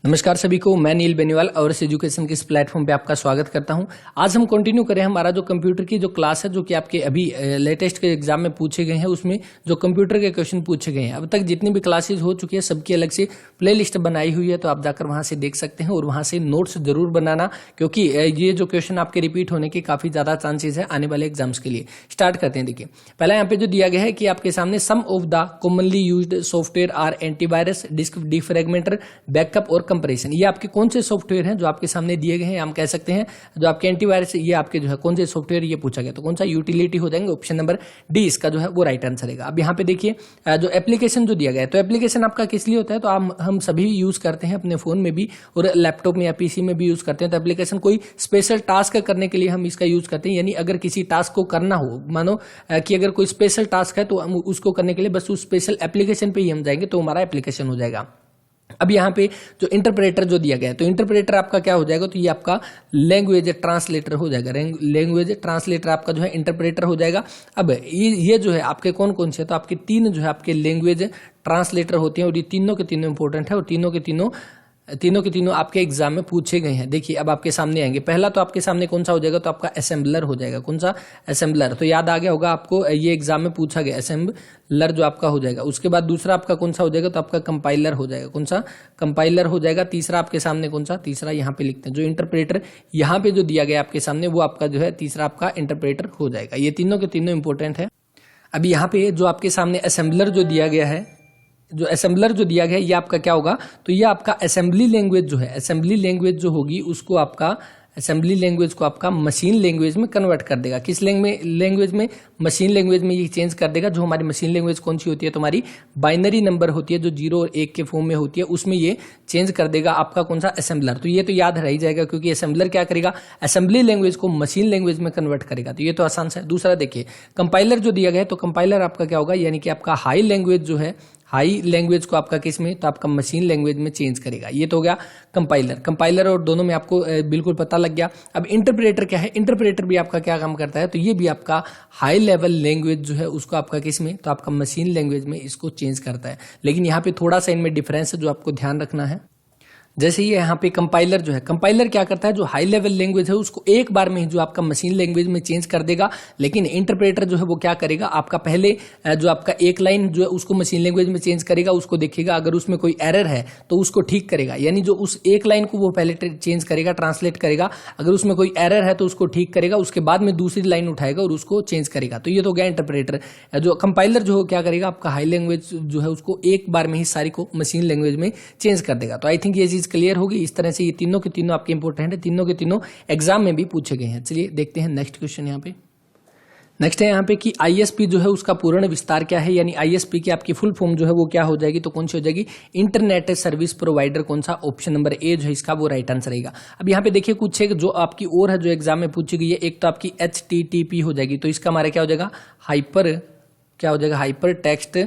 नमस्कार सभी को, मैं नील बेनीवाल और इस एजुकेशन के इस प्लेटफॉर्म पे आपका स्वागत करता हूं। आज हम कंटिन्यू करें हमारा जो कंप्यूटर की जो क्लास है, जो कि आपके अभी लेटेस्ट के एग्जाम में पूछे गए हैं, उसमें जो कंप्यूटर के क्वेश्चन पूछे गए हैं। अब तक जितनी भी क्लासेज हो चुकी है सबकी अलग से प्लेलिस्ट बनाई हुई है, तो आप जाकर वहां से देख सकते हैं और वहां से नोट्स जरूर बनाना, क्योंकि ये जो क्वेश्चन आपके रिपीट होने के काफी ज्यादा चांसेस है आने वाले एग्जाम्स के लिए। स्टार्ट करते हैं। देखिए, पहला यहाँ पे जो दिया गया है कि आपके सामने some of the commonly used software are antivirus, disk defragmenter, backup और कंप्रेशन। ये आपके कौन से सॉफ्टवेयर हैं जो आपके सामने दिए गए हैं? हम कह सकते हैं जो आपके एंटीवायरस, ये आपके जो है कौन से सॉफ्टवेयर ये पूछा गया, तो कौन सा यूटिलिटी हो जाएंगे? ऑप्शन नंबर डी इसका जो है वो राइट आंसर रहेगा। अब यहाँ पे देखिए जो एप्लीकेशन जो दिया गया है, तो एप्लीकेशन आपका किस लिए होता है? तो हम सभी यूज करते हैं अपने फोन में भी और लैपटॉप में या पीसी में भी यूज करते हैं। तो एप्लीकेशन कोई स्पेशल टास्क करने के लिए हम इसका यूज करते हैं। यानी अगर किसी टास्क को करना हो, मानो कि अगर कोई स्पेशल टास्क है, तो हम उसको करने के लिए बस उस स्पेशल एप्लीकेशन पे ही हम जाएंगे तो हमारा एप्लीकेशन हो जाएगा। अब यहाँ पे जो इंटरप्रेटर जो दिया गया है, तो इंटरप्रेटर आपका क्या हो जाएगा? तो ये आपका लैंग्वेज ट्रांसलेटर हो जाएगा। लैंग्वेज ट्रांसलेटर आपका जो है इंटरप्रेटर हो जाएगा। अब ये जो है आपके कौन कौन से, तो आपके तीन जो है आपके लैंग्वेज ट्रांसलेटर होते हैं और ये तीनों के तीनों इंपॉर्टेंट है और तीनों के तीनों आपके एग्जाम में पूछे गए हैं। देखिए अब आपके सामने आएंगे। पहला तो आपके सामने कौन सा हो जाएगा? तो आपका असेंबलर हो जाएगा। कौन सा? असेंबलर। तो याद आ गया होगा आपको, ये एग्जाम में पूछा गया, असेंबलर जो आपका हो जाएगा। उसके बाद दूसरा आपका कौन सा हो जाएगा? तो आपका कंपाइलर हो जाएगा। कौन सा? कंपाइलर हो जाएगा। तीसरा आपके सामने कौन सा? तीसरा यहाँ पे लिखते हैं जो इंटरप्रेटर यहाँ पे जो दिया गया आपके सामने, वो आपका जो है तीसरा आपका इंटरप्रेटर हो जाएगा। ये तीनों के तीनों इंपॉर्टेंट है। अभी यहाँ पे जो आपके सामने असेंबलर जो दिया गया है, जो असेंबलर जो दिया गया है, ये आपका क्या होगा? तो ये आपका असेंबली लैंग्वेज जो है, असेंबली लैंग्वेज जो होगी उसको आपका, असेंबली लैंग्वेज को आपका मशीन लैंग्वेज में कन्वर्ट कर देगा। किस लैंग्वेज में? मशीन लैंग्वेज में ये चेंज कर देगा। जो हमारी मशीन लैंग्वेज कौन सी होती है? तो हमारी बाइनरी नंबर होती है, जो 0 और 1 के फॉर्म में होती है, उसमें ये चेंज कर देगा आपका कौन सा? असेंबलर। तो ये तो याद रह ही जाएगा, क्योंकि असेंबलर क्या करेगा? असेंबली लैंग्वेज को मशीन लैंग्वेज में कन्वर्ट करेगा। तो ये तो आसान है। दूसरा देखिए, कंपाइलर जो दिया गया है, तो कंपाइलर आपका क्या होगा? यानी कि आपका हाई लैंग्वेज जो है, हाई लैंग्वेज को आपका किस में? तो आपका मशीन लैंग्वेज में चेंज करेगा। ये तो हो गया कंपाइलर और दोनों में आपको बिल्कुल पता लग गया। अब इंटरप्रेटर क्या है? इंटरप्रेटर भी आपका क्या काम करता है? तो ये भी आपका हाई लेवल लैंग्वेज जो है उसको आपका किस में? तो आपका मशीन लैंग्वेज में इसको चेंज करता है। लेकिन यहाँ पे थोड़ा सा इनमें डिफरेंस है जो आपको ध्यान रखना है। जैसे ये यहाँ पे कंपाइलर जो है, कंपाइलर क्या करता है? जो हाई लेवल लैंग्वेज है उसको एक बार में ही जो आपका मशीन लैंग्वेज में चेंज कर देगा। लेकिन इंटरप्रेटर जो है वो क्या करेगा? आपका पहले जो आपका एक लाइन जो है उसको मशीन लैंग्वेज में चेंज करेगा, उसको देखेगा, अगर उसमें कोई एरर है तो उसको ठीक करेगा। यानी जो उस एक लाइन को वो पहले चेंज करेगा, ट्रांसलेट करेगा, अगर उसमें कोई एरर है तो उसको ठीक करेगा, उसके बाद में दूसरी लाइन उठाएगा और उसको चेंज करेगा। तो ये तो गया इंटरप्रेटर। जो कंपाइलर जो क्या करेगा? आपका हाई लैंग्वेज जो है उसको एक बार में ही सारी को मशीन लैंग्वेज में चेंज कर देगा। तो आई थिंक ये चीज क्लियर होगी। इस तरह से ये तीनों के तीनों आपके इंपॉर्टेंट है, तीनों के तीनों एग्जाम में भी पूछे गए हैं। चलिए देखते हैं नेक्स्ट क्वेश्चन। यहाँ पे नेक्स्ट है यहाँ पे कि आईएसपी जो है उसका पूर्ण विस्तार क्या है? यानी आईएसपी की आपकी फुल फॉर्म जो है वो क्या हो जाएगी? तो कौन सी हो जाएगी? Internet service provider. कौन सा? ऑप्शन नंबर ए जो है इसका वो राइट आंसर रहेगा। अब यहाँ पे देखिए कुछ है जो आपकी और है जो एग्जाम में पूछी गई है। एक तो आपकी HTTP हो जाएगी, तो इसका हमारा क्या हो जाएगा? हाइपर टेक्स्ट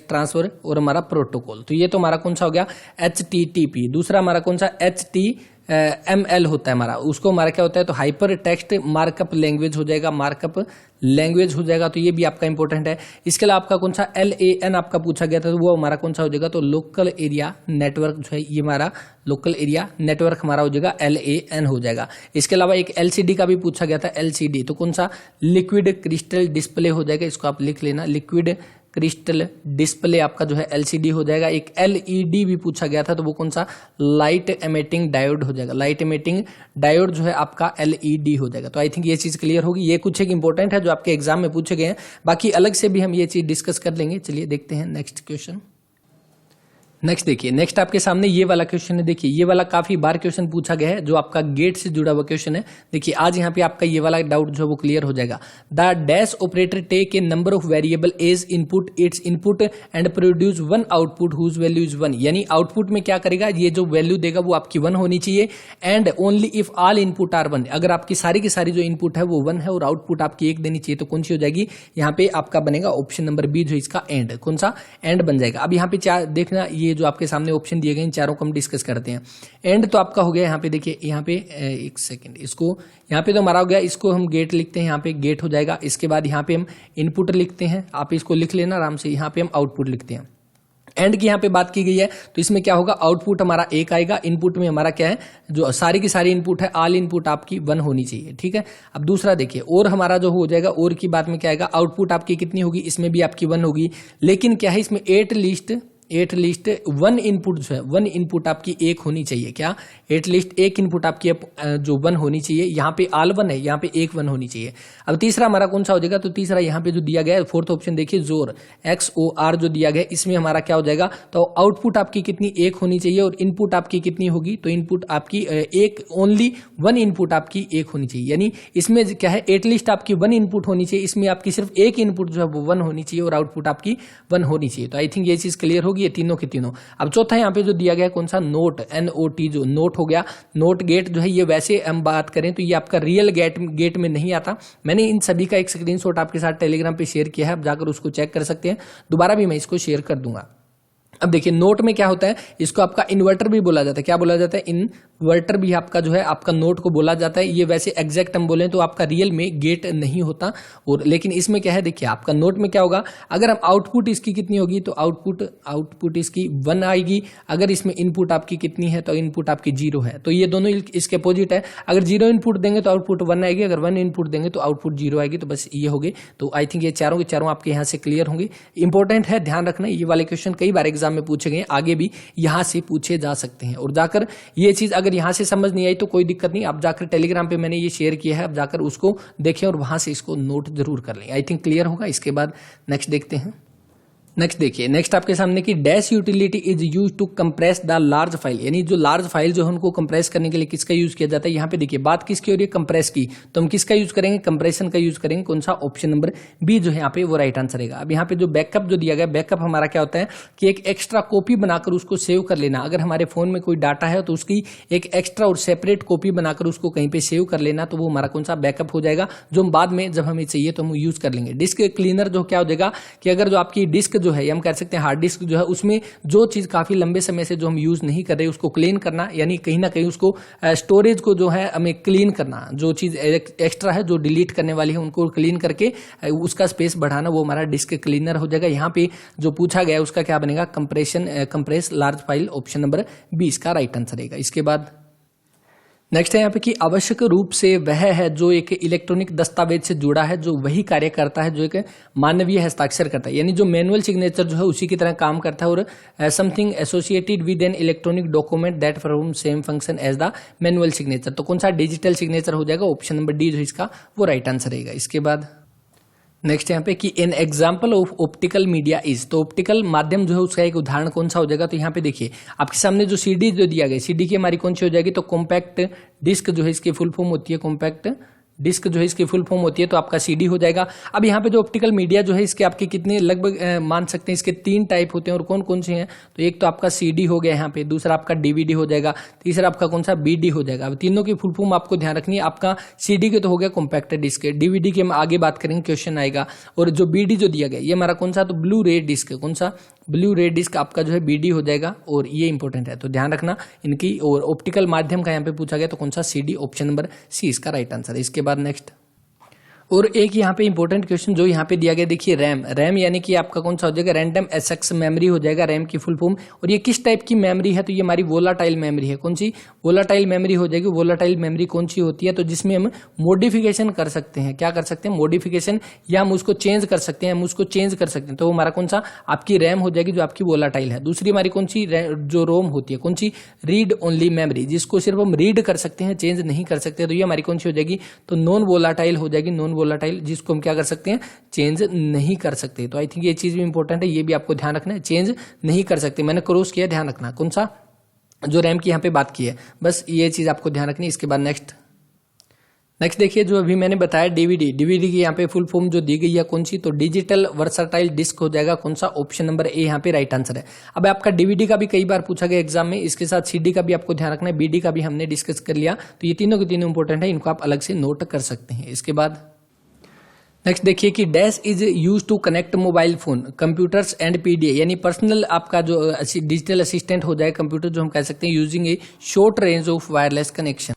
ट्रांसफर और हमारा प्रोटोकॉल। तो ये तो हमारा कौन सा हो गया? HTTP। दूसरा हमारा कौन सा? HTML होता है हमारा, उसको हमारा क्या होता है? तो हाइपर टेक्स्ट मार्कअप लैंग्वेज हो जाएगा, मार्कअप लैंग्वेज हो जाएगा। तो ये भी आपका इंपॉर्टेंट है। इसके अलावा आपका कौन सा? LAN आपका पूछा गया था, तो वो हमारा कौन सा हो जाएगा? तो लोकल एरिया नेटवर्क जो है, ये हमारा लोकल एरिया नेटवर्क हमारा हो जाएगा, LAN हो जाएगा। इसके अलावा एक LCD का भी पूछा गया था, LCD, तो कौन सा? लिक्विड क्रिस्टल डिस्प्ले हो जाएगा, इसको आप लिख लेना, लिक्विड क्रिस्टल डिस्प्ले आपका जो है LCD हो जाएगा। एक LED भी पूछा गया था, तो वो कौन सा? लाइट एमिटिंग डायोड हो जाएगा, लाइट एमिटिंग डायोड जो है आपका LED हो जाएगा। तो आई थिंक ये चीज क्लियर होगी। ये कुछ एक इंपॉर्टेंट है जो आपके एग्जाम में पूछे गए हैं, बाकी अलग से भी हम ये चीज डिस्कस कर लेंगे। चलिए देखते हैं नेक्स्ट क्वेश्चन। नेक्स्ट देखिए, नेक्स्ट आपके सामने ये वाला क्वेश्चन है। देखिए ये वाला काफी बार क्वेश्चन पूछा गया है, जो आपका गेट से जुड़ा हुआ क्वेश्चन है। देखिए आज यहाँ पे आपका ये वाला डाउट जो है वो क्लियर हो जाएगा। The dash operator take a number of variable as input its input and produce one output whose value is 1। यानी आउटपुट में क्या करेगा? ये जो वैल्यू देगा वो आपकी 1 होनी चाहिए। And only if all input are 1, अगर आपकी सारी की सारी जो इनपुट है वो 1 है और आउटपुट आपकी 1 देनी चाहिए, तो कौन सी हो जाएगी? यहाँ पे आपका बनेगा ऑप्शन नंबर बी जो इसका एंड। कौन सा? एंड बन जाएगा। अब यहाँ पे देखना, ये जो आपके सामने ऑप्शन दिए गए इन चारों को हम डिस्कस करते हैं। एंड तो आपका हो गया यहाँ पे, देखिए यहाँ पे एक सेकंड, इसको यहाँ पे तो हमारा हो गया, इसको हम गेट लिखते हैं, यहाँ पे गेट हो जाएगा। इसके बाद यहाँ पे हम इनपुट लिखते हैं, आप इसको लिख लेना आराम से। यहाँ पे हम आउटपुट लिखते हैं। एंड की यहाँ पे बात की गई है, तो इसमें क्या होगा, आउटपुट हमारा 1 आएगा, इनपुट में हमारा क्या है, जो सारी की सारी इनपुट है, ऑल इनपुट आपकी 1 होनी चाहिए। ठीक है, अब दूसरा देखिए, और हमारा जो हो जाएगा, और की बात में क्या आएगा, आउटपुट आपकी कितनी होगी, इसमें भी आपकी 1 होगी, लेकिन क्या है, इसमें एटलीस्ट 1 इनपुट जो है, 1 इनपुट आपकी 1 होनी चाहिए। क्या, एटलीस्ट 1 इनपुट आपकी जो 1 होनी चाहिए। यहाँ पे ऑल 1 है, यहाँ पे 1 होनी चाहिए। अब तीसरा हमारा कौन सा हो जाएगा, तो तीसरा यहाँ पे जो दिया गया है, फोर्थ ऑप्शन देखिए, जोर XOR जो दिया गया है, इसमें हमारा क्या हो जाएगा, तो आउटपुट आपकी कितनी 1 होनी चाहिए, और इनपुट आपकी कितनी होगी, तो इनपुट आपकी ओनली 1 इनपुट आपकी 1 होनी चाहिए। यानी इसमें क्या है, एटलीस्ट आपकी 1 इनपुट होनी चाहिए, इसमें आपकी सिर्फ 1 इनपुट जो है वो 1 होनी चाहिए, और आउटपुट आपकी 1 होनी चाहिए। तो आई थिंक ये चीज क्लियर होगी, ये तीनों के तीनों। अब चौथा यहाँ पे जो दिया गया है, कौन सा, नोट, NOT, जो नोट हो गया, नोट गेट जो है, ये वैसे हम बात करें तो ये आपका रियल गेट में नहीं आता। मैंने इन सभी का एक स्क्रीनशॉट आपके साथ टेलीग्राम पे शेयर किया है, आप जाकर उसको चेक कर सकते हैं, दोबारा भी मैं इसको शेयर कर दूंगा। अब देखिए, नोट में क्या होता है, इसको आपका इन्वर्टर भी बोला जाता है। क्या बोला जाता है, इन्वर्टर भी आपका जो है, आपका नोट को बोला जाता है। ये वैसे एग्जैक्ट हम बोले तो आपका रियल में गेट नहीं होता, और लेकिन इसमें क्या है, देखिए आपका नोट में क्या होगा, अगर हम आउटपुट इसकी कितनी होगी, तो आउटपुट इसकी 1 आएगी। अगर इसमें इनपुट आपकी कितनी है, तो इनपुट आपकी 0 है, तो ये दोनों इसके अपोजिट है। अगर 0 इनपुट देंगे तो आउटपुट 1 आएगी, अगर 1 इनपुट देंगे तो आउटपुट 0 आएगी। तो बस ये हो गई। तो आई थिंक ये चारों के चारों आपके यहाँ से क्लियर होंगे। इंपॉर्टेंट है, ध्यान रखना, ये वाले क्वेश्चन कई बार एग्जाम में पूछे गए, आगे भी यहां से पूछे जा सकते हैं। और जाकर ये चीज अगर यहां से समझ नहीं आई तो कोई दिक्कत नहीं, आप जाकर टेलीग्राम पे मैंने ये शेयर किया है, आप जाकर उसको देखें और वहां से इसको नोट जरूर कर लें। आई थिंक क्लियर होगा। इसके बाद नेक्स्ट देखते हैं। नेक्स्ट देखिए, नेक्स्ट आपके सामने की dash utility is use to compress the large file, यानी जो लार्ज फाइल जो है उनको कंप्रेस करने के लिए किसका यूज किया जाता है। यहाँ पे देखिए बात किसकी हो रही है, कंप्रेस की, तो हम किसका यूज करेंगे, कंप्रेशन का यूज करेंगे। कौन सा, ऑप्शन नंबर बी जो है यहाँ पे वो राइट आंसर रहेगा। अब यहाँ पे जो बैकअप जो दिया गया, बैकअप हमारा क्या होता है कि एक एक्स्ट्रा कॉपी बनाकर उसको सेव कर लेना। अगर हमारे फोन में कोई डाटा है तो उसकी एक एक्स्ट्रा और सेपरेट कॉपी बनाकर उसको कहीं पे सेव कर लेना, तो वो हमारा कौन सा, बैकअप हो जाएगा, जो हम बाद में जब हमें चाहिए तो हम यूज कर लेंगे। डिस्क क्लीनर जो क्या हो जाएगा कि अगर जो आपकी डिस्क जो है, हम कह सकते हैं हार्ड डिस्क जो है, उसमें जो चीज काफी लंबे समय से जो हम यूज नहीं कर रहे उसको क्लीन करना, यानी कहीं ना कहीं उसको स्टोरेज को जो है हमें क्लीन करना, जो चीज एक्स्ट्रा है जो डिलीट करने वाली है उनको क्लीन करके उसका स्पेस बढ़ाना, वो हमारा डिस्क क्लीनर हो जाएगा। यहाँ पे जो पूछा गया उसका क्या बनेगा, compress large file, option number 20 का राइट आंसर रहेगा। इसके बाद नेक्स्ट है यहाँ पे कि आवश्यक रूप से वह है जो एक इलेक्ट्रॉनिक दस्तावेज से जुड़ा है, जो वही कार्य करता है जो एक मानवीय हस्ताक्षर करता है, यानी जो मैनुअल सिग्नेचर जो है उसी की तरह काम करता है, और something associated with an electronic document that perform same function as the manual signature. तो कौन सा, डिजिटल सिग्नेचर हो जाएगा, ऑप्शन नंबर डी जो इसका वो राइट आंसर रहेगा। इसके बाद नेक्स्ट यहाँ पे कि an example of optical media is, तो ऑप्टिकल माध्यम जो है उसका एक उदाहरण कौन सा हो जाएगा, तो यहाँ पे देखिए आपके सामने जो सीडी जो दिया गया, सीडी की हमारी कौन सी हो जाएगी, तो कॉम्पैक्ट डिस्क जो है इसकी फुल फॉर्म होती है, कॉम्पैक्ट डिस्क जो है इसकी फुल फॉर्म होती है, तो आपका सीडी हो जाएगा। अब यहाँ पे जो ऑप्टिकल मीडिया जो है इसके आपके कितने लगभग मान सकते हैं, इसके 3 टाइप होते हैं, और कौन कौन से हैं, तो एक तो आपका सीडी हो गया यहाँ पे, दूसरा आपका डीवीडी हो जाएगा, तीसरा आपका कौन सा, बीडी हो जाएगा। अब तीनों की फुल फॉर्म आपको ध्यान रखनी है। आपका सीडी के तो हो गया कॉम्पैक्ट डिस्क, डीवीडी की हम आगे बात करेंगे, क्वेश्चन आएगा, और जो बीडी जो दिया गया ये हमारा कौन सा, तो ब्लू रे डिस्क, कौन सा, ब्लू रे डिस्क आपका जो है बीडी हो जाएगा, और ये इंपॉर्टेंट है तो ध्यान रखना इनकी। और ऑप्टिकल माध्यम का यहाँ पे पूछा गया तो कौन सा, सीडी, ऑप्शन नंबर सी इसका राइट आंसर है। इसके बाद नेक्स्ट, और एक यहाँ पे इंपॉर्टेंट क्वेश्चन जो यहाँ पे दिया गया, देखिए रैम यानी कि आपका कौन सा हो जाएगा, रैंडम एक्सेस मेमोरी हो जाएगा, रैम की फुल फॉर्म। और ये किस टाइप की मेमोरी है, तो ये हमारी वोलाटाइल मेमोरी है। कौन सी, वोलाटाइल मेमोरी हो जाएगी। वोलाटाइल मेमोरी कौन सी होती है, तो जिसमें हम मॉडिफिकेशन कर सकते हैं, क्या कर सकते हैं, मॉडिफिकेशन, या हम उसको चेंज कर सकते हैं, हम उसको चेंज कर सकते हैं, तो हमारा कौन सा, आपकी रैम हो जाएगी जो आपकी वोलाटाइल है। दूसरी हमारी कौन सी, जो रोम होती है, कौन सी, रीड ओनली मेमोरी, जिसको सिर्फ हम रीड कर सकते हैं, चेंज नहीं कर सकते, तो ये हमारी कौन सी हो जाएगी, तो नॉन वोलाटाइल हो जाएगी, नॉन वोलाटाइल, जिसको क्या कर सकते हैं, चेंज नहीं कर सकते। तो आई थिंक ये चीज भी इंपॉर्टेंट है, ये भी आपको ध्यान रखना है, चेंज नहीं कर सकते, मैंने क्रॉस किया, ध्यान रखना कौन सा, जो रैम की यहाँ पे बात की है, बस ये चीज आपको ध्यान रखनी है। इसके बाद नेक्स्ट देखिए जो अभी मैंने बताया डीवीडी की यहाँ पे फुल फॉर्म जो दी गई है कौन सी, तो डिजिटल वर्सटाइल डिस्क हो जाएगा, कौन सा, ऑप्शन नंबर ए यहाँ पे राइट आंसर है। अब आपका डीवीडी का भी कई बार पूछा गया एग्जाम में, इसके साथ सीडी का भी आपको ध्यान रखना है, बीडी का भी हमने डिस्कस कर लिया, तो ये तीनों के तीनों इंपॉर्टेंट है, इनको आप अलग से नोट कर सकते हैं। इसके बाद नेक्स्ट देखिए कि dash is use to connect mobile phone, computers and PDA, यानी पर्सनल आपका जो डिजिटल असिस्टेंट हो जाए कंप्यूटर, जो हम कह सकते हैं using A short range of wireless connection.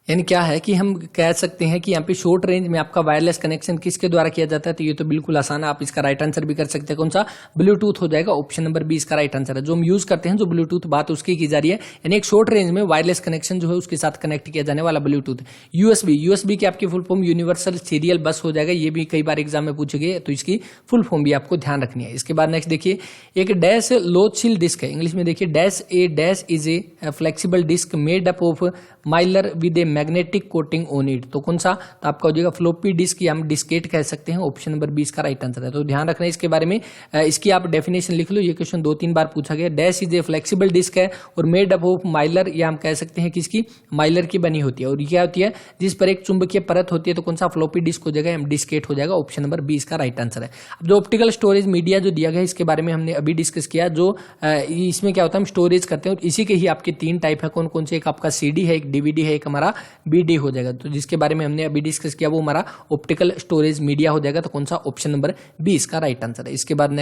यानी क्या है कि हम कह सकते हैं कि यहाँ पे शॉर्ट रेंज में आपका वायरलेस कनेक्शन किसके द्वारा किया जाता है, तो ये तो बिल्कुल आसान है, आप इसका राइट आंसर भी कर सकते हैं। कौन सा? ब्लूटूथ हो जाएगा, ऑप्शन नंबर बी इसका राइट आंसर है। जो हम यूज करते हैं जो ब्लूटूथ, बात उसकी की जा रही है, यानी एक शॉर्ट रेंज में वायरलेस कनेक्शन जो है उसके साथ कनेक्ट किया जाने वाला ब्लूटूथ। यूएसबी की आपकी फुल फॉर्म यूनिवर्सल सीरियल बस हो जाएगा, ये भी कई बार एग्जाम में पूछे गए, तो इसकी फुल फॉर्म भी आपको ध्यान रखनी है। इसके बाद नेक्स्ट देखिए, एक डैश लोचिल डिस्क है, इंग्लिश में देखिए dash A dash is a flexible disk made up of Mylar with a magnetic coating on it. तो कौन सा? तो आपका हो जाएगा फ्लोपी डिस्क या हम डिस्केट कह सकते हैं, ऑप्शन नंबर 20 का राइट आंसर है। तो ध्यान रखना है इसके बारे में, इसकी आप डेफिनेशन लिख लो, ये क्वेश्चन 2-3 बार पूछा गया। Dash is a flexible disk है और मेड अप ऑफ माइलर, या हम कह सकते हैं किसकी? माइलर की बनी होती है, और ये क्या होती है? जिस पर एक चुंबकीय परत होती है, तो कौन सा? फ्लोपी डिस्क हो जाएगा, या डिस्केट हो जाएगा, ऑप्शन नंबर 20 का राइट आंसर है। अब जो ऑप्टिकल स्टोरेज मीडिया जो दिया गया है, इसके बारे में हमने अभी डिस्कस किया। जो इसमें क्या होता है, हम स्टोरेज करते हैं, और इसी के ही आपके 3 टाइप है। कौन कौन से? एक आपका CD है, एक DVD है, एक हमारा BD हो जाएगा। तो जिसके बारे में हमने अभी डिस्कस किया वो हमारा ऑप्टिकल स्टोरेज मीडिया हो जाएगा। तो कौन सा? ऑप्शन नंबर 20 का राइट आंसर है। इसके बाद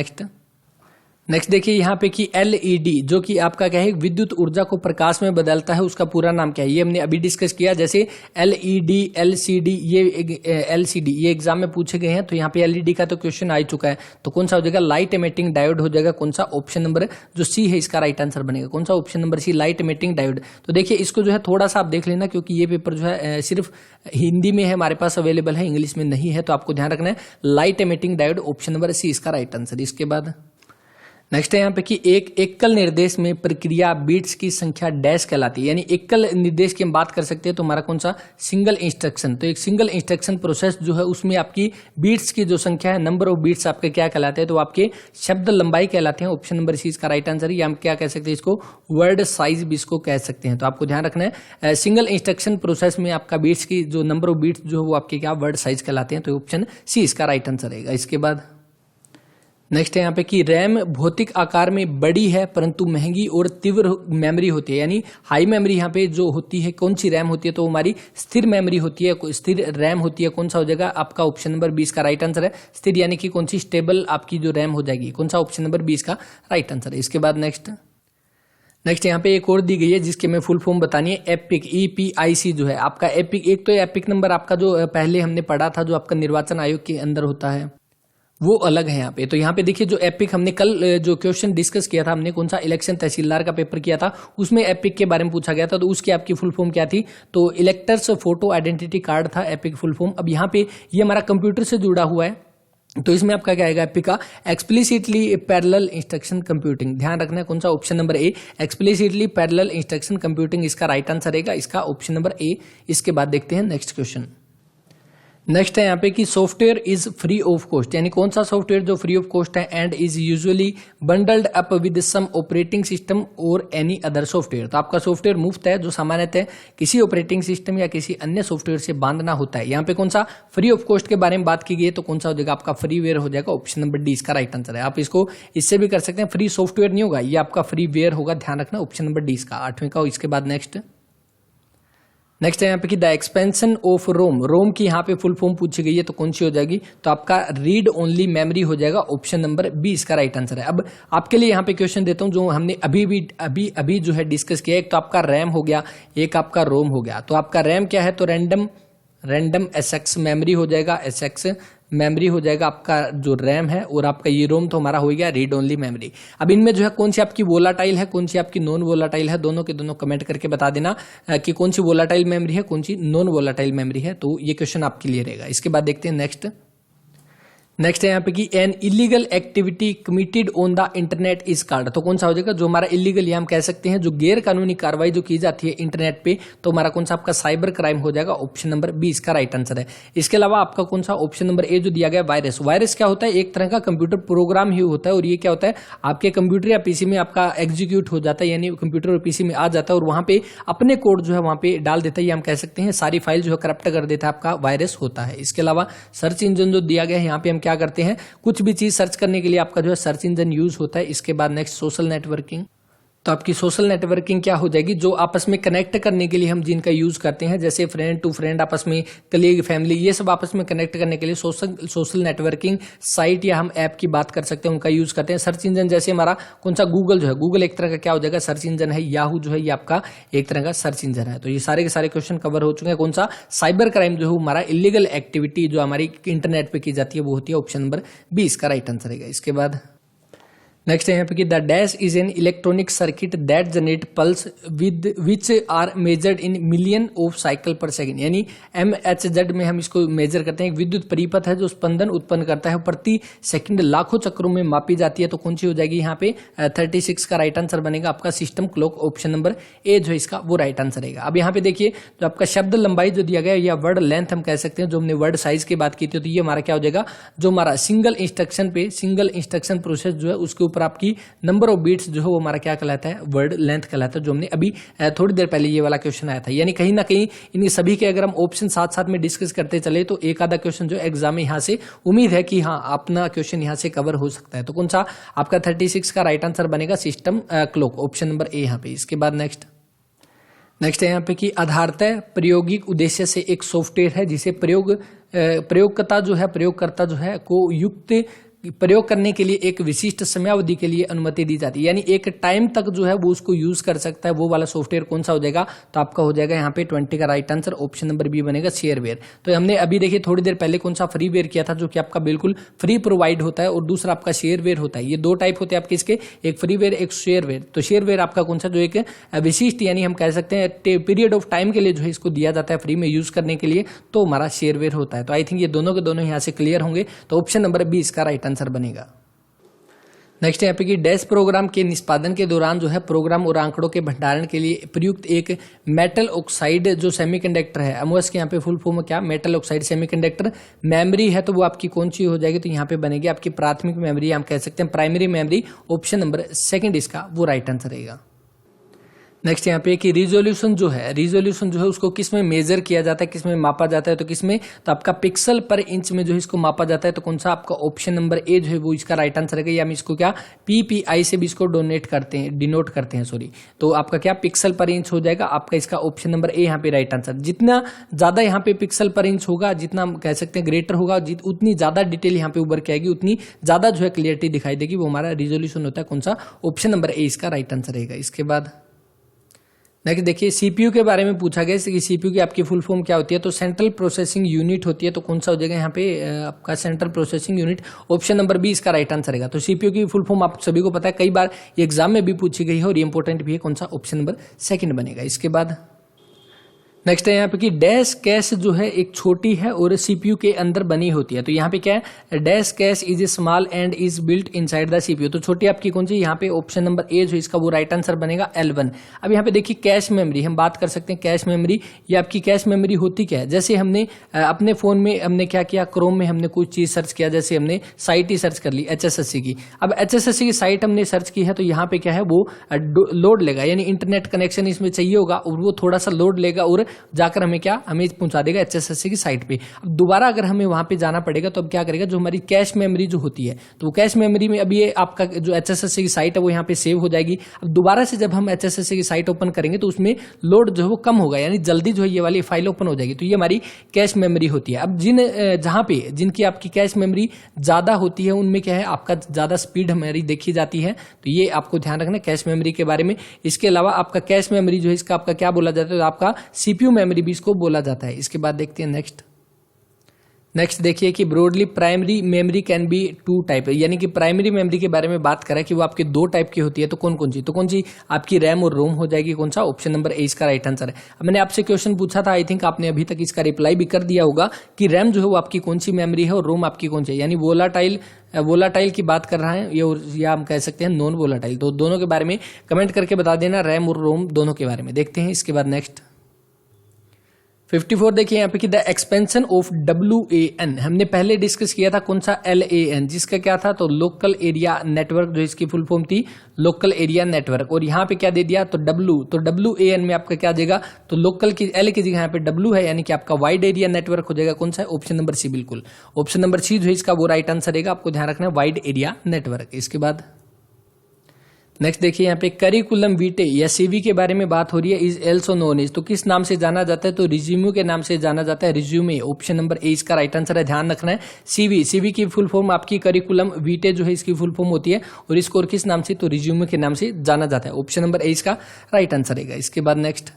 नेक्स्ट देखिए यहाँ पे कि LED जो कि आपका क्या है, विद्युत ऊर्जा को प्रकाश में बदलता है, उसका पूरा नाम क्या है, ये हमने अभी डिस्कस किया। जैसे LED, LCD, ये LCD ये एग्जाम में पूछे गए हैं, तो यहाँ पे LED का तो क्वेश्चन आ चुका है, तो कौन सा हो जाएगा? लाइट एमिटिंग डायोड हो जाएगा। कौन सा? ऑप्शन नंबर जो C है इसका राइट आंसर बनेगा। कौन सा? Option number C, light emitting diode. तो देखिए इसको जो है थोड़ा सा आप देख लेना, क्योंकि ये पेपर जो है सिर्फ हिंदी में है हमारे पास अवेलेबल है, इंग्लिश में नहीं है, तो आपको ध्यान रखना है light emitting diode, option number C इसका राइट आंसर। इसके बाद नेक्स्ट है यहाँ पे कि एक एकल निर्देश में प्रक्रिया बीट्स की संख्या डैश कहलाती है, यानी एकल निर्देश की हम बात कर सकते हैं, तो हमारा कौन सा? Single instruction. तो एक सिंगल इंस्ट्रक्शन प्रोसेस जो है उसमें आपकी बीट्स की जो संख्या है, नंबर ऑफ बीट्स आपके क्या कहलाते हैं, तो आपके शब्द लंबाई कहलाते हैं, ऑप्शन नंबर C इसका राइट आंसर है। या हम क्या कह सकते हैं इसको? वर्ड साइज भी इसको कह सकते हैं। तो आपको ध्यान रखना है सिंगल इंस्ट्रक्शन प्रोसेस में आपका बीट्स की जो नंबर ऑफ बीट्स जो है वो आपके क्या? वर्ड साइज कहलाते हैं, तो ऑप्शन C इसका राइट आंसर रहेगा। इसके बाद नेक्स्ट है यहाँ पे कि रैम भौतिक आकार में बड़ी है परंतु महंगी और तीव्र मेमोरी होती है, यानी हाई मेमोरी यहाँ पे जो होती है, कौन सी रैम होती है, तो हमारी स्थिर मेमोरी होती है, स्थिर रैम होती है। कौन सा हो जाएगा? आपका ऑप्शन नंबर 20 का राइट आंसर है। स्थिर यानी कि कौन सी? स्टेबल आपकी जो रैम हो जाएगी। कौन सा? ऑप्शन नंबर 20 का राइट आंसर है। इसके बाद नेक्स्ट यहाँ पे एक और दी गई है जिसके मैं फुल फॉर्म बतानी है, एपिक, EPIC जो है आपका एपिक। एक तो एपिक नंबर आपका जो पहले हमने पढ़ा था, जो आपका निर्वाचन आयोग के अंदर होता है, वो अलग है यहाँ पे। तो यहाँ पे देखिए जो एपिक हमने कल जो क्वेश्चन डिस्कस किया था, हमने कौन सा? इलेक्शन तहसीलदार का पेपर किया था, उसमें एपिक के बारे में पूछा गया था, तो उसकी आपकी फुल फॉर्म क्या थी? तो इलेक्टर्स फोटो आइडेंटिटी कार्ड था एपिक फुल फॉर्म। अब यहाँ पे ये हमारा कंप्यूटर से जुड़ा हुआ है, तो इसमें आपका क्या आएगा? एपिक का एक्सप्लिसिटली पैरेलल इंस्ट्रक्शन कंप्यूटिंग। ध्यान रखना है कौन सा? Option number A, explicitly parallel instruction computing इसका राइट आंसर रहेगा, इसका ऑप्शन नंबर A। इसके बाद देखते हैं नेक्स्ट क्वेश्चन। नेक्स्ट है यहाँ पे कि software is free of cost, यानी कौन सा सॉफ्टवेयर जो फ्री ऑफ कॉस्ट है and is usually bundled up with some operating system और एनी अदर सॉफ्टवेयर। तो आपका सॉफ्टवेयर मुफ्त है जो सामान्यतः किसी ऑपरेटिंग सिस्टम या किसी अन्य सॉफ्टवेयर से बांधना होता है। यहाँ पे कौन सा? फ्री ऑफ कॉस्ट के बारे में बात की गई है, तो कौन सा हो जाएगा? आपका फ्रीवेयर हो जाएगा, ऑप्शन नंबर D इसका राइट आंसर है। आप इसको इससे भी कर सकते हैं, फ्री सॉफ्टवेयर नहीं होगा, ये आपका फ्रीवेयर होगा, ध्यान रखना, ऑप्शन नंबर D इसका 8वें का। इसके बाद नेक्स्ट है यहाँ पे कि द एक्सपेंशन ऑफ रोम की यहाँ पे फुल फॉर्म पूछी गई है, तो कौन सी हो जाएगी? तो आपका रीड ओनली मेमोरी हो जाएगा, ऑप्शन नंबर B इसका राइट आंसर है। अब आपके लिए यहाँ पे क्वेश्चन देता हूँ जो हमने अभी जो है डिस्कस किया। एक तो आपका रैम हो गया, एक आपका रोम हो गया। तो आपका रैम क्या है? तो रैंडम SX मेमोरी हो जाएगा, SX मेमोरी हो जाएगा आपका जो रैम है, और आपका ये रोम तो हमारा हो गया रीड ओनली मेमोरी। अब इनमें जो है कौन सी आपकी वोलाटाइल है, कौन सी आपकी नॉन वोलाटाइल है, दोनों के दोनों कमेंट करके बता देना कि कौन सी वोलाटाइल मेमोरी है, कौन सी नॉन वोलाटाइल मेमोरी है। तो ये क्वेश्चन आपके लिए रहेगा। इसके बाद देखते हैं नेक्स्ट है यहाँ पे कि an illegal activity committed on the internet is called. तो कौन सा हो जाएगा? जो हमारा इलीगल, या हम कह सकते हैं जो गैर कानूनी कार्रवाई जो की जाती है इंटरनेट पे, तो हमारा कौन सा? आपका साइबर क्राइम हो जाएगा, ऑप्शन नंबर B इसका राइट आंसर है। इसके अलावा आपका कौन सा? ऑप्शन नंबर A जो दिया गया वायरस क्या होता है? एक तरह का कंप्यूटर प्रोग्राम ही होता है, और ये क्या होता है? आपके कंप्यूटर या पीसी में आपका एग्जीक्यूट हो जाता है, यानी कंप्यूटर और पीसी में आ जाता है, और वहां पे अपने कोड जो है वहां पे डाल देता है, या हम कह सकते हैं सारी फाइल जो है करप्ट कर देता है, आपका वायरस होता है। इसके अलावा सर्च इंजन जो दिया गया है, यहाँ पे हम क्या करते हैं? कुछ भी चीज सर्च करने के लिए आपका जो है सर्च इंजन यूज होता है। इसके बाद नेक्स्ट सोशल नेटवर्किंग। तो आपकी सोशल नेटवर्किंग क्या हो जाएगी, जो आपस में कनेक्ट करने के लिए हम जिनका यूज करते हैं, जैसे फ्रेंड टू फ्रेंड आपस में, कलीग, फैमिली, ये सब आपस में कनेक्ट करने के लिए सोशल नेटवर्किंग साइट या हम ऐप की बात कर सकते हैं, उनका यूज करते हैं। सर्च इंजन जैसे हमारा कौन सा गूगल जो है, गूगल एक तरह का क्या हो जाएगा, सर्च इंजन है। याहू जो है ये आपका एक तरह का सर्च इंजन है। तो ये सारे के सारे क्वेश्चन कवर हो चुके हैं। कौन सा साइबर क्राइम जो है हमारा इलीगल एक्टिविटी जो हमारी इंटरनेट पे की जाती है वो होती है। ऑप्शन नंबर 20 का राइट आंसर है। इसके बाद नेक्स्ट है यहाँ पे कि the dash is an electronic circuit that generate pulse with which are measured in million of cycle per second, यानी MHz में हम इसको मेजर करते हैं। एक विद्युत परिपथ है जो स्पंदन उत्पन्न करता है, प्रति सेकंड लाखों चक्रों में मापी जाती है। तो कौन सी हो जाएगी यहाँ पे 36 का राइट आंसर बनेगा आपका system clock. Option number A जो है इसका वो राइट आंसर रहेगा। अब यहाँ पे देखिए जो आपका शब्द लंबाई जो दिया गया या वर्ड लेंथ हम कह सकते हैं, जो हमने वर्ड साइज की बात की थी, तो ये हमारा क्या हो जाएगा, जो हमारा सिंगल इंस्ट्रक्शन प्रोसेस जो है उसके ऊपर आपकी नंबर ऑफ बीट्स जो है वो हमारा क्या कहलाता है, वर्ड लेंथ कहलाता है, जो हमने अभी थोड़ी देर पहले ये वाला क्वेश्चन आया था। यानी कहीं ना कहीं इन सभी के अगर हम ऑप्शन साथ साथ में डिस्कस करते चले तो एक आधा क्वेश्चन जो एग्जाम में यहाँ से उम्मीद है कि हाँ अपना क्वेश्चन यहाँ से कवर हो सकता है। तो कौन सा आपका 36 का राइट आंसर बनेगा, system clock. Option number A यहाँ पे। इसके बाद नेक्स्ट है यहाँ पे कि आधारतः प्रायोगिक उद्देश्य से एक सॉफ्टवेयर है जिसे प्रयोगकर्ता जो है को युक्त प्रयोग करने के लिए एक विशिष्ट समयावधि के लिए अनुमति दी जाती है, यानी एक टाइम तक जो है वो उसको यूज कर सकता है। वो वाला सॉफ्टवेयर कौन सा हो जाएगा, तो आपका हो जाएगा यहाँ पे 20 का right answer. Option number B बनेगा शेयरवेयर। तो हमने अभी देखिए थोड़ी देर पहले कौन सा फ्रीवेयर किया था, जो कि आपका बिल्कुल फ्री प्रोवाइड होता है, और दूसरा आपका शेयरवेयर होता है। ये दो टाइप होते हैं आपके इसके, एक फ्रीवेयर एक शेयरवेयर। तो शेयरवेयर आपका कौन सा, जो एक विशिष्ट यानी हम कह सकते हैं पीरियड ऑफ टाइम के लिए जो है इसको दिया जाता है फ्री में यूज करने के लिए, तो हमारा शेयरवेयर होता है। तो आई थिंक ये दोनों के दोनों यहाँ से क्लियर होंगे। तो ऑप्शन नंबर 20 का राइट आंसर बनेगा। नेक्स्ट यहाँ पे कि डैश प्रोग्राम के निष्पादन के दौरान जो है प्रोग्राम और आंकड़ों के भंडारण के लिए प्रयुक्त एक मेटल ऑक्साइड जो सेमीकंडक्टर है, एमओएस के यहाँ पे फुल फॉर्म क्या, मेटल ऑक्साइड सेमीकंडक्टर मेमोरी है, तो वो आपकी कौन सी हो जाएगी, तो यहाँ पे बनेगी आपकी प्राथमिक मेमोरी, हम कह सकते हैं primary memory. Option number second इसका वो राइट आंसर रहेगा। नेक्स्ट यहाँ पे कि रिजोल्यूशन जो है उसको किस में मेजर किया जाता है, किस में मापा जाता है, तो किस में, तो आपका पिक्सल पर इंच में जो है इसको मापा जाता है। तो कौन सा आपका ऑप्शन नंबर ए जो है वो इसका राइट आंसर है। या हम इसको क्या PPI से भी इसको डिनोट करते हैं सॉरी। तो आपका क्या पिक्सल पर इंच हो जाएगा आपका इसका ऑप्शन नंबर ए यहाँ पे राइट आंसर। जितना ज्यादा यहाँ पे पिक्सल पर इंच होगा, जितना हम कह सकते हैं ग्रेटर होगा, उतनी ज्यादा डिटेल यहाँ पे उभर के आएगी, उतनी ज्यादा जो है क्लियरिटी दिखाई देगी, वो हमारा रिजोल्यूशन होता है। कौन सा, ऑप्शन नंबर ए इसका राइट आंसर रहेगा। इसके बाद नेक्स्ट देखिए सीपीयू के बारे में पूछा गया कि सीपीयू की आपकी फुल फॉर्म क्या होती है, तो सेंट्रल प्रोसेसिंग यूनिट होती है। तो कौन सा हो जाएगा यहाँ पे आपका central processing unit. Option number B इसका राइट आंसर रहेगा। तो सीपीयू की फुल फॉर्म आप सभी को पता है, कई बार एग्जाम में भी पूछी गई है और ये इंपॉर्टेंट भी है। कौन सा, ऑप्शन नंबर सेकंड बनेगा। इसके बाद नेक्स्ट है यहाँ पे कि डैश कैश जो है एक छोटी है और सीपीयू के अंदर बनी होती है। तो यहाँ पे क्या है, dash cash is a small and is built inside the CPU. तो छोटी आपकी कौन सी, यहाँ पे ऑप्शन नंबर ए जो इसका वो राइट आंसर बनेगा L1। अब यहाँ पे देखिए कैश मेमोरी हम बात कर सकते हैं। कैश मेमोरी, ये आपकी कैश मेमोरी होती क्या है, जैसे हमने अपने फोन में हमने क्या किया, क्रोम में हमने कुछ चीज सर्च किया, जैसे हमने साइट ही सर्च कर ली HSSC की। अब HSSC की साइट हमने सर्च की है, तो यहाँ पे क्या है वो लोड लेगा, यानी इंटरनेट कनेक्शन इसमें चाहिए होगा और वो थोड़ा सा लोड लेगा और जाकर हमें पहुंचा देगा HSSC की साइट पे। अब दोबारा अगर हमें वहां पे जाना पड़ेगा तो अब क्या करेगा, जो हमारी कैश मेमोरी जो होती है, तो वो कैश मेमोरी में अभी ये आपका जो HSSC की साइट है वो यहाँ पे सेव हो जाएगी। अब दोबारा से जब हम HSSC की साइट ओपन करेंगे तो उसमें लोड जो है वो कम होगा, यानी जल्दी जो है ये वाली फाइल ओपन हो जाएगी। तो ये हमारी कैश मेमोरी होती है। अब जहां पे जिनकी आपकी कैश मेमोरी ज्यादा होती है उनमें क्या है, आपका ज्यादा स्पीड हमारी देखी जाती है। तो ये आपको ध्यान रखना कैश मेमोरी के बारे में। इसके अलावा आपका कैश मेमोरी जो है इसका आपका क्या बोला जाता है, तो आपका सीपीयू मेमोरी भी इसको बोला जाता है। इसके बाद देखते हैं नेक्स्ट देखिए कि broadly primary memory can be two type, यानी कि प्राइमरी मेमोरी के बारे में बात करें कि वो आपके दो टाइप की होती है। तो कौन सी, तो कौन सी आपकी रैम और रोम हो जाएगी। कौन सा, ऑप्शन नंबर ए इसका राइट आंसर है। अब मैंने आपसे क्वेश्चन पूछा था, आई थिंक आपने अभी तक इसका रिप्लाई भी कर दिया होगा कि रैम जो है वो आपकी कौन सी मेमोरी है और रोम आपकी कौन सी है, यानी वोलाटाइल की बात कर रहा है या हम कह सकते हैं नॉन वोलाटाइल। तो दोनों के बारे में कमेंट करके बता देना, रैम और रोम दोनों के बारे में। देखते हैं इसके बाद नेक्स्ट 54 देखिए यहाँ पे कि द एक्सपेंशन ऑफ WAN हमने पहले डिस्कस किया था। कौन सा, LAN, जिसका क्या था, तो लोकल एरिया नेटवर्क, जो इसकी फुल फॉर्म थी लोकल एरिया नेटवर्क। और यहाँ पे क्या दे दिया, तो WAN में आपका क्या देगा, तो लोकल की L की जगह यहाँ पे W है, यानी कि आपका वाइड एरिया नेटवर्क हो जाएगा। कौन सा है, ऑप्शन नंबर सी, बिल्कुल ऑप्शन नंबर सी जो है इसका वो राइट आंसर रहेगा। आपको ध्यान रखना है वाइड एरिया नेटवर्क। इसके बाद नेक्स्ट देखिए यहाँ पे करिकुलम वीटे या सीवी के बारे में बात हो रही है। इज एल्सो नोन एज, तो किस नाम से जाना जाता है? तो रिज्यूमे के नाम से जाना जाता है। रिज्यूमे ऑप्शन नंबर ए इसका राइट आंसर है, ध्यान रखना है। सीवी की फुल फॉर्म आपकी करिकुलम वीटे जो है इसकी फुल फॉर्म होती है, और इसको और किस नाम से? तो रिज्यूमे के नाम से जाना जाता है। ऑप्शन नंबर ए इसका राइट आंसर है। इसके बाद नेक्स्ट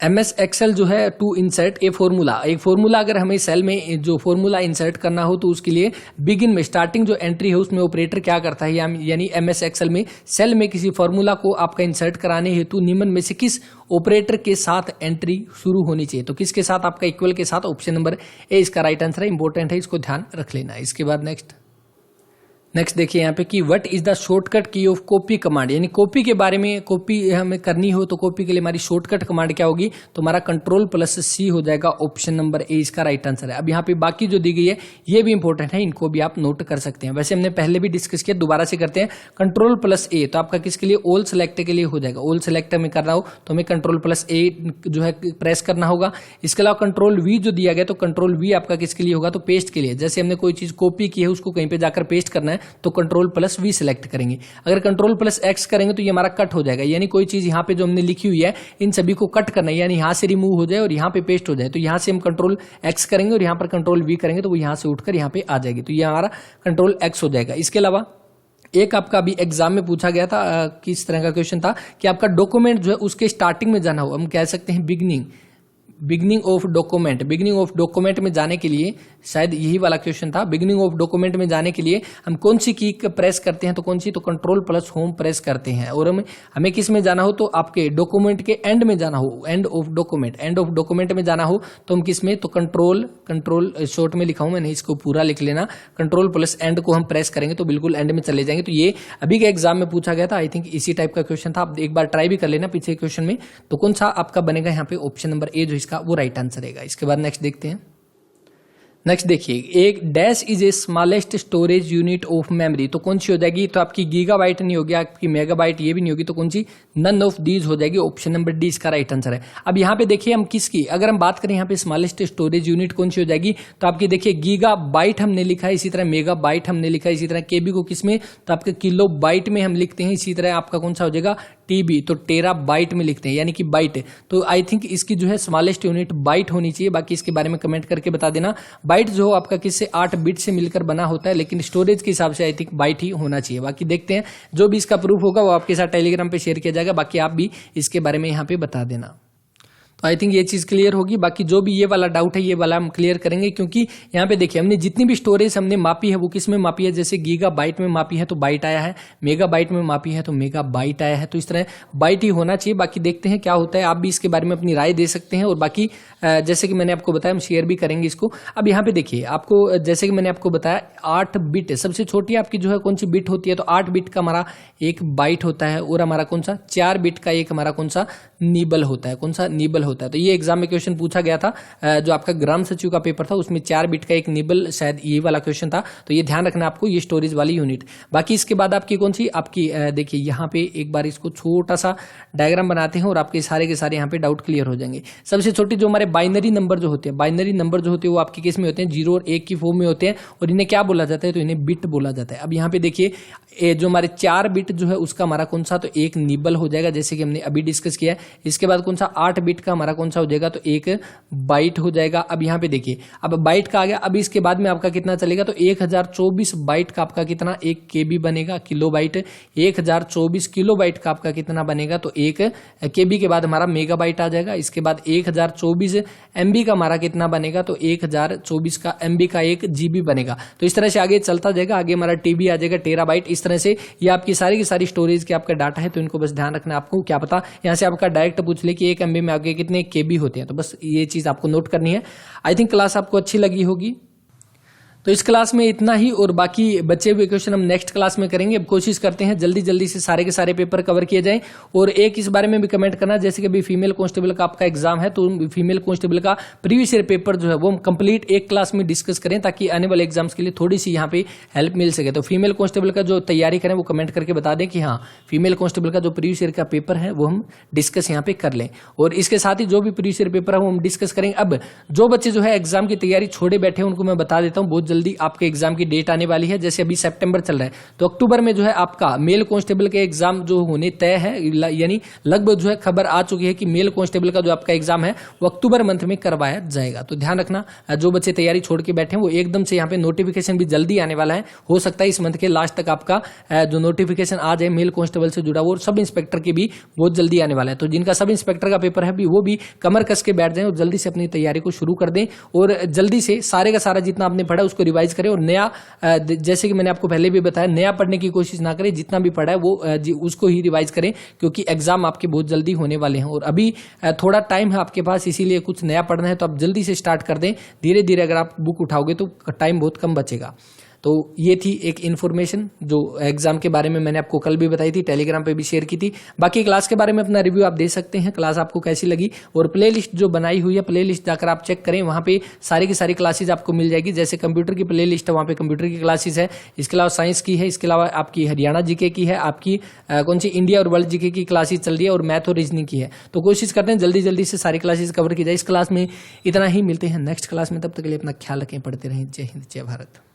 MS एक्सेल जो है टू इंसर्ट ए फॉर्मूला, एक फॉर्मूला अगर हमें सेल में जो फॉर्मूला इंसर्ट करना हो तो उसके लिए बिगिन में स्टार्टिंग जो एंट्री है उसमें ऑपरेटर क्या करता है, यानी MS एक्सेल में सेल में किसी फॉर्मूला को आपका इंसर्ट कराने हेतु निम्न में से किस ऑपरेटर के साथ एंट्री शुरू होनी चाहिए? तो किसके साथ? आपका इक्वल के साथ। ऑप्शन नंबर ए इसका राइट आंसर है, इंपॉर्टेंट है, इसको ध्यान रख लेना। इसके बाद नेक्स्ट देखिए यहाँ पे कि व्हाट इज द शॉर्टकट की ऑफ कॉपी कमांड, यानी कॉपी के बारे में, कॉपी हमें करनी हो तो कॉपी के लिए हमारी शॉर्टकट कमांड क्या होगी? तो हमारा Ctrl+C हो जाएगा। ऑप्शन नंबर ए इसका राइट आंसर है। अब यहाँ पे बाकी जो दी गई है ये भी इंपॉर्टेंट है, इनको भी आप नोट कर सकते हैं। वैसे हमने पहले भी डिस्कस किया, दोबारा से करते हैं। Ctrl+A तो आपका किसके लिए? ऑल सेलेक्ट के लिए हो जाएगा। ऑल सेलेक्ट में करना हो तो हमें Ctrl+A जो है प्रेस करना होगा। इसके अलावा Ctrl+V जो दिया गया तो Ctrl+V आपका किसके लिए होगा? तो पेस्ट के लिए। जैसे हमने कोई चीज कॉपी की है उसको कहीं पे जाकर पेस्ट करना है तो Ctrl+V सिलेक्ट करेंगे। अगर Ctrl+X करेंगे तो ये हमारा कट हो जाएगा, यानी कोई चीज यहाँ पे जो हमने लिखी हुई है इन सभी को कट करना है, यानी यहाँ से रिमूव हो जाए और यहाँ पे पेस्ट हो जाए। तो यहाँ से हम Ctrl+X करेंगे और यहाँ पर Ctrl+V करेंगे तो वो यहाँ से उठकर यहाँ पे आ जाएगी, तो ये हमारा Ctrl+X हो जाएगा। इसके अलावा एक आपका अभी एग्जाम में पूछा गया था, किस तरह का क्वेश्चन था कि आपका डॉक्यूमेंट जो है उसके स्टार्टिंग में जाना हो, हम कह सकते हैं बिगिनिंग ऑफ डॉक्यूमेंट में जाने के लिए, शायद यही वाला क्वेश्चन था। बिगिनिंग ऑफ डॉक्यूमेंट में जाने के लिए हम कौन सी की प्रेस करते हैं? तो कौन सी? तो Ctrl+Home प्रेस करते हैं। और हमें किस में जाना हो तो आपके डॉक्यूमेंट के एंड में जाना हो, एंड ऑफ डॉक्यूमेंट में जाना हो तो हम किस में? तो कंट्रोल शॉर्ट में लिखा हूं मैंने, इसको पूरा लिख लेना। Ctrl+End को हम प्रेस करेंगे तो बिल्कुल एंड में चले जाएंगे। तो ये अभी के एग्जाम में पूछा गया था, आई थिंक इसी टाइप का क्वेश्चन था। आप एक बार ट्राई भी कर लेना पीछे क्वेश्चन में। तो कौन सा आपका बनेगा यहाँ पे? ऑप्शन नंबर ए जो वो राइट आंसर है। इसके बाद नेक्स्ट देखते हैं। नेक्स्ट देखिए, एक dash is A smallest storage unit of memory, तो कौन सी हो जाएगी? तो आपकी गीगाबाइट नहीं होगी, आपकी मेगाबाइट ये भी नहीं होगी, तो कौन सी? नन ऑफ दीज हो जाएगी। ऑप्शन नंबर डी इसका राइट आंसर है। अब यहाँ पे देखिए हम किसकी, अगर हम बात करें यहाँ पे स्मॉलेस्ट स्टोरेज यूनिट कौन सी हो जाएगी? तो आपकी देखिए गीगाबाइट हमने लिखा है, इसी तरह मेगाबाइट हमने लिखा है, इसी तरह केबी को किसमें? तो आपके किलोबाइट में हम लिखते हैं। इसी तरह आपका कौन सा हो जाएगा? टीबी, तो टेराबाइट में लिखते हैं, यानी कि बाइट। तो आई थिंक इसकी जो है स्मॉलेस्ट यूनिट बाइट होनी चाहिए। बाकी इसके बारे में कमेंट करके बता देना। बाइट जो आपका किससे? 8 बिट से मिलकर बना होता है, लेकिन स्टोरेज के हिसाब से आई थिंक बाइट ही होना चाहिए। बाकी देखते हैं, जो भी इसका प्रूफ होगा वो आपके साथ टेलीग्राम पे शेयर किया जाएगा। बाकी आप भी इसके बारे में यहाँ पे बता देना। तो आई थिंक ये चीज क्लियर होगी। बाकी जो भी ये वाला डाउट है ये वाला हम क्लियर करेंगे, क्योंकि यहाँ पे देखिए हमने जितनी भी स्टोरेज हमने मापी है वो किस में मापी है? जैसे गीगाबाइट में मापी है तो बाइट आया है, मेगाबाइट में मापी है तो मेगाबाइट आया है। तो इस तरह बाइट ही होना चाहिए। बाकी देखते हैं क्या होता है, आप भी इसके बारे में अपनी राय दे सकते हैं। और बाकी जैसे कि मैंने आपको बताया हम शेयर भी करेंगे इसको। अब यहाँ पे देखिए आपको, जैसे कि मैंने आपको बताया 8 बिट सबसे छोटी आपकी जो है कौन सी बिट होती है? तो 8 बिट का हमारा एक बाइट होता है, और हमारा कौन सा? 4 बिट का एक हमारा कौन सा? निबल होता है। कौन सा? निबल होता है। तो ये एग्जाम में क्वेश्चन पूछा गया था, जो आपका ग्राम सचिव का पेपर था उसमें 4 बिट का एक निबल, शायद ये वाला क्वेश्चन था। तो ये ध्यान रखना आपको, ये स्टोरेज वाली यूनिट। बाकी इसके बाद आपकी कौन सी? आपकी देखिए यहाँ पे एक बार इसको छोटा सा डायग्राम बनाते हैं और आपके सारे के सारे यहाँ पे डाउट क्लियर हो जाएंगे। सबसे छोटी जो हमारे बाइनरी नंबर जो होते हैं वो आपके केस में होते हैं 0 और 1 की फॉर्म में होते हैं, और इन्हें क्या बोला जाता है? तो इन्हें बिट बोला जाता है। अब यहाँ पे देखिए जो हमारे 4 बिट जो है उसका हमारा कौन सा? तो एक निबल हो जाएगा, जैसे कि हमने अभी डिस्कस किया। इसके बाद कौन सा? 8 बिट का हमारा कौन सा हो जाएगा? तो एक बाइट हो जाएगा। अब यहाँ पे देखिए, अब बाइट का आ गया। अब इसके बाद में आपका कितना चलेगा? तो 1024 बाइट का आपका कितना? एक केबी बनेगा, किलोबाइट। 1024 किलोबाइट का आपका कितना बनेगा? तो एक केबी के बाद हमारा मेगाबाइट आ जाएगा। इसके बाद 1024 एमबी का हमारा कितना बनेगा? तो 1024 का एमबी का एक जीबी बनेगा। तो इस तरह से आगे चलता जाएगा, आगे हमारा टीबी आ जाएगा, टेराबाइट। इस तरह से ये आपकी सारी की सारी स्टोरेज के आपका डाटा है, तो इनको बस ध्यान रखना। आपको क्या पता यहाँ से आपका डायरेक्ट पूछ ले कि 1 एमबी में आगे कितने केबी होते हैं, तो बस ये चीज आपको नोट करनी है। आई थिंक क्लास आपको अच्छी लगी होगी। तो इस क्लास में इतना ही, और बाकी बचे हुए क्वेश्चन हम नेक्स्ट क्लास में करेंगे। अब कोशिश करते हैं जल्दी जल्दी से सारे के सारे पेपर कवर किए जाएं। और एक इस बारे में भी कमेंट करना, जैसे कि अभी फीमेल कांस्टेबल का आपका एग्जाम है, तो फीमेल कांस्टेबल का प्रीवियस ईयर पेपर जो है वो हम कंप्लीट एक क्लास में डिस्कस करें, ताकि आने वाले एग्जाम्स के लिए थोड़ी सी यहाँ पे हेल्प मिल सके। तो फीमेल कांस्टेबल का जो तैयारी करें वो कमेंट करके बता दें कि हाँ फीमेल कांस्टेबल का जो प्रीवियस ईयर का पेपर है वो हम डिस्कस यहाँ पे कर लें। और इसके साथ ही जो भी प्रीवियस ईयर पेपर है वो हम डिस्कस करेंगे। अब जो बच्चे जो है एग्जाम की तैयारी छोड़े बैठे हैं उनको मैं बता देता हूँ, बहुत जल्दी आपके एग्जाम की डेट आने वाली है। जैसे अभी सितंबर चल रहा है तो अक्टूबर में जो है आपका मेल कांस्टेबल के एग्जाम जो होने तय है, यानी लगभग जो है खबर आ चुकी है कि मेल कांस्टेबल का जो आपका एग्जाम है वो अक्टूबर मंथ में करवाया जाएगा। तो ध्यान रखना, जो बच्चे तैयारी छोड़ के बैठे हैं वो एकदम से यहाँ पे नोटिफिकेशन भी जल्दी आने वाला है। हो सकता है इस मंथ के लास्ट तक आपका जो नोटिफिकेशन आ जाए मेल कांस्टेबल से जुड़ा, वो सब इंस्पेक्टर के भी बहुत जल्दी आने वाला है। तो जिनका सब इंस्पेक्टर का पेपर है भी वो भी कमर कस के बैठ जाएं और जल्दी से अपनी तैयारी को शुरू कर दें और जल्दी से सारे का सारा जितना आपने पढ़ा उसको रिवाइज करें। और नया जैसे कि मैंने आपको पहले भी बताया, नया पढ़ने की कोशिश ना करें, जितना भी पढ़ा है वो उसको ही रिवाइज करें, क्योंकि एग्जाम आपके बहुत जल्दी होने वाले हैं और अभी थोड़ा टाइम है आपके पास, इसीलिए कुछ नया पढ़ना है तो आप जल्दी से स्टार्ट कर दें। धीरे धीरे अगर आप बुक उठाओगे तो टाइम बहुत कम बचेगा। तो ये थी एक इन्फॉर्मेशन जो एग्जाम के बारे में मैंने आपको कल भी बताई थी, टेलीग्राम पे भी शेयर की थी। बाकी क्लास के बारे में अपना रिव्यू आप दे सकते हैं, क्लास आपको कैसी लगी, और प्लेलिस्ट जो बनाई हुई है प्लेलिस्ट जाकर आप चेक करें, वहाँ पे सारी की सारी क्लासेज आपको मिल जाएगी। जैसे कंप्यूटर की प्लेलिस्ट है, वहाँ पे कंप्यूटर की क्लासेज है, इसके अलावा साइंस की है, इसके अलावा आपकी हरियाणा जीके की है, आपकी कौन सी इंडिया और वर्ल्ड जीके की क्लासेज चल रही है, और मैथ और रीजनिंग की है। तो कोशिश करते हैं जल्दी जल्दी से सारी क्लासेज कवर की जाए। इस क्लास में इतना ही, मिलते हैं नेक्स्ट क्लास में, तब तक के लिए अपना ख्याल रखें, पढ़ते रहें। जय हिंद, जय भारत।